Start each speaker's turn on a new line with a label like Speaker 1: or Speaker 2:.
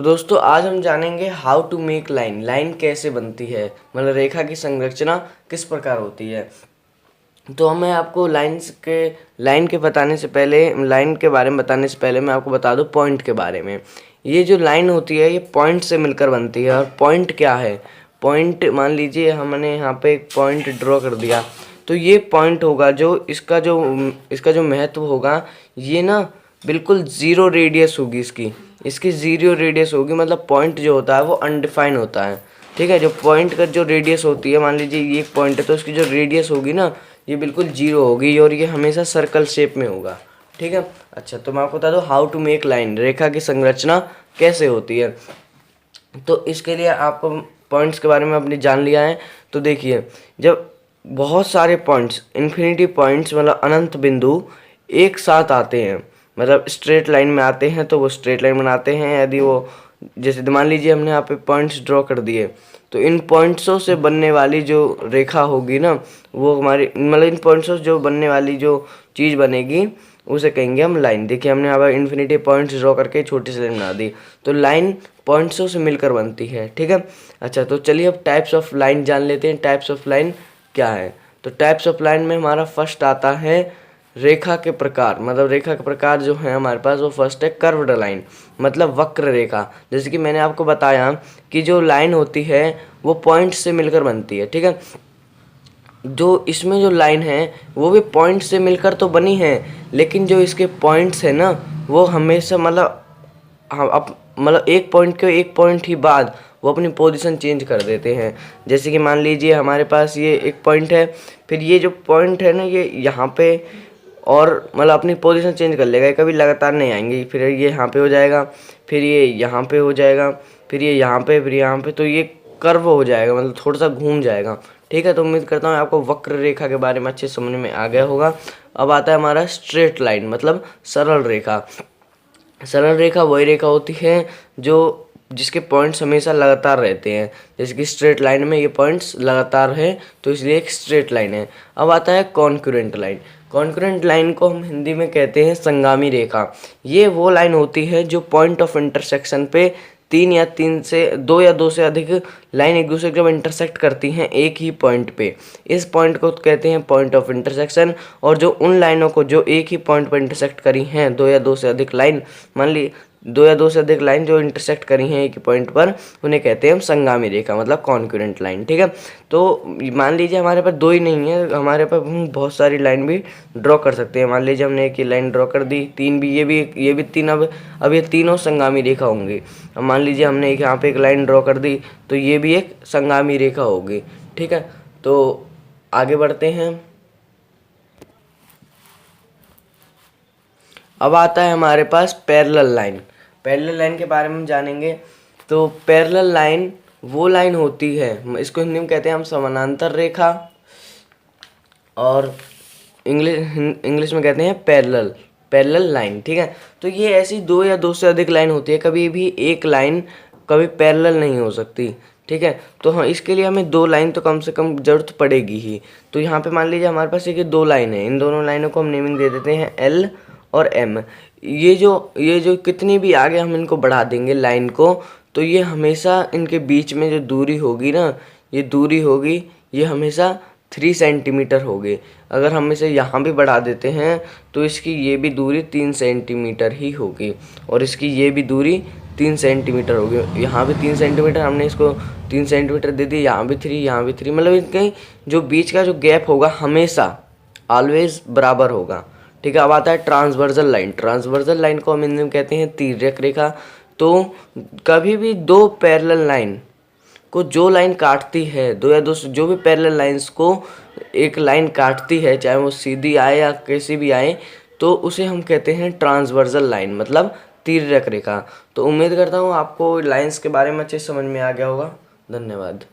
Speaker 1: दोस्तों आज हम जानेंगे how to make line. Line कैसे बनती है, मतलब रेखा की संरचना किस प्रकार होती है। तो मैं आपको लाइन के बताने से पहले, लाइन के बारे में बताने से पहले मैं आपको बता दूं पॉइंट के बारे में। ये जो लाइन होती है ये पॉइंट से मिलकर बनती है। और पॉइंट क्या है? पॉइंट, मान लीजिए हमने यहाँ पे एक पॉइंट ड्रॉ कर दिया, तो ये पॉइंट होगा जो इसका जो महत्व होगा, ये ना बिल्कुल ज़ीरो रेडियस होगी। इसकी ज़ीरो रेडियस होगी, मतलब पॉइंट जो होता है वो अनडिफाइन होता है। ठीक है, जो पॉइंट का जो रेडियस होती है, मान लीजिए ये एक पॉइंट है तो इसकी जो रेडियस होगी ना, ये बिल्कुल जीरो होगी और ये हमेशा सर्कल शेप में होगा। ठीक है। अच्छा, तो मैं आपको बता दूँ हाउ टू मेक लाइन, रेखा की संरचना कैसे होती है। तो इसके लिए आपको पॉइंट्स के बारे में आपने जान लिया है। तो देखिए, जब बहुत सारे पॉइंट्स, इन्फिनिटी पॉइंट्स मतलब अनंत बिंदु एक साथ आते हैं, मतलब स्ट्रेट लाइन में आते हैं, तो वो स्ट्रेट लाइन बनाते हैं। यदि वो, जैसे मान लीजिए हमने यहाँ पे पॉइंट्स ड्रॉ कर दिए, तो इन पॉइंट्सों से बनने वाली जो रेखा होगी ना, वो हमारी, मतलब इन पॉइंट्सों से जो बनने वाली जो चीज़ बनेगी उसे कहेंगे हम लाइन। देखिए हमने यहाँ पर इन्फिनिटी पॉइंट्स ड्रॉ करके छोटी सी लाइन बना दी, तो लाइन पॉइंट्सों से मिलकर बनती है। ठीक है। अच्छा, तो चलिए अब टाइप्स ऑफ लाइन जान लेते हैं। टाइप्स ऑफ लाइन क्या है? तो टाइप्स ऑफ लाइन में हमारा फर्स्ट आता है रेखा के प्रकार। मतलब रेखा के प्रकार जो है हमारे पास, वो फर्स्ट है कर्व्ड लाइन, मतलब वक्र रेखा। जैसे कि मैंने आपको बताया कि जो लाइन होती है वो पॉइंट से मिलकर बनती है। ठीक है। जो इसमें जो लाइन है वो भी पॉइंट से मिलकर तो बनी है, लेकिन जो इसके पॉइंट्स है ना, वो हमेशा मतलब एक पॉइंट के एक पॉइंट ही बाद वो अपनी पोजीशन चेंज कर देते हैं। जैसे कि मान लीजिए हमारे पास ये एक पॉइंट है, फिर ये जो पॉइंट है ना, ये यहाँ पे, और मतलब अपनी पोजीशन चेंज कर लेगा, कभी लगातार नहीं आएंगे। फिर ये यहाँ पे हो जाएगा, फिर ये यहाँ पे हो जाएगा, फिर ये यहाँ पे, फिर यहाँ पे, तो ये कर्व हो जाएगा, मतलब थोड़ा सा घूम जाएगा। ठीक है। तो उम्मीद करता हूँ आपको वक्र रेखा के बारे में अच्छे समझ में आ गया होगा। अब आता है हमारा स्ट्रेट लाइन, मतलब सरल रेखा। सरल रेखा वही रेखा होती है जिसके पॉइंट्स हमेशा लगातार रहते हैं। जैसे कि स्ट्रेट लाइन में ये पॉइंट्स लगातार है, तो इसलिए एक स्ट्रेट लाइन है। अब आता है कॉन्करेंट लाइन। कॉन्करेंट लाइन को हम हिंदी में कहते हैं संगामी रेखा। ये वो लाइन होती है जो पॉइंट ऑफ इंटरसेक्शन पे दो या दो से अधिक लाइन एक दूसरे को जब इंटरसेक्ट करती हैं एक ही पॉइंट पे, इस पॉइंट को कहते हैं पॉइंट ऑफ इंटरसेक्शन। और जो उन लाइनों को जो एक ही पॉइंट पर इंटरसेक्ट करी हैं, दो या दो से अधिक लाइन, मान ली दो या दो से अधिक लाइन जो इंटरसेक्ट करी हैं एक ही पॉइंट पर, उन्हें कहते हैं हम संगामी रेखा, मतलब कॉन्करेंट लाइन। ठीक है। तो मान लीजिए हमारे पास दो ही नहीं है, हमारे पास हम बहुत सारी लाइन भी ड्रॉ कर सकते हैं। मान लीजिए हमने एक ही लाइन ड्रॉ कर दी, तीन भी, ये भी तीन, अब ये तीनों संगामी रेखा होंगी। अब मान लीजिए हमने एक यहाँ पे एक लाइन ड्रॉ कर दी, तो ये भी एक संगामी रेखा होगी। ठीक है। तो आगे बढ़ते हैं। अब आता है हमारे पास पैरेलल लाइन। पैरेलल लाइन के बारे में जानेंगे। तो पैरेलल लाइन वो लाइन होती है, इसको हिंदी में कहते हैं हम समानांतर रेखा, और इंग्लिश में कहते हैं पैरेलल लाइन। ठीक है। तो ये ऐसी दो या दो से अधिक लाइन होती है, कभी भी एक लाइन कभी पैरेलल नहीं हो सकती। ठीक है। तो हाँ, इसके लिए हमें दो लाइन तो कम से कम जरूरत पड़ेगी ही। तो यहाँ पे मान लीजिए हमारे पास एक दो लाइन है, इन दोनों लाइनों को हम नेमिंग दे देते हैं एल और एम। ये जो कितनी भी आगे हम इनको बढ़ा देंगे लाइन को, तो ये हमेशा इनके बीच में जो दूरी होगी ना, ये दूरी होगी, ये हमेशा 3 सेंटीमीटर होगी। अगर हम इसे यहाँ भी बढ़ा देते हैं तो इसकी ये भी दूरी 3 सेंटीमीटर ही होगी, और इसकी ये भी दूरी 3 सेंटीमीटर होगी। यहाँ भी 3 सेंटीमीटर, हमने इसको 3 सेंटीमीटर दे दी, यहाँ भी 3, यहाँ भी 3, मतलब इनके जो बीच का जो गैप होगा हमेशा ऑलवेज बराबर होगा। ठीक है। अब आता है ट्रांसवर्सल लाइन। ट्रांसवर्सल लाइन को हम हिंदी में कहते हैं तिर्यक रेखा। तो कभी भी दो पैरेलल लाइन को जो लाइन काटती है, दो या दो जो भी पैरेलल लाइंस को एक लाइन काटती है, चाहे वो सीधी आए या कैसी भी आए, तो उसे हम कहते हैं ट्रांसवर्सल लाइन, मतलब तिर्यक रेखा। तो उम्मीद करता हूँ आपको लाइंस के बारे में अच्छे समझ में आ गया होगा। धन्यवाद।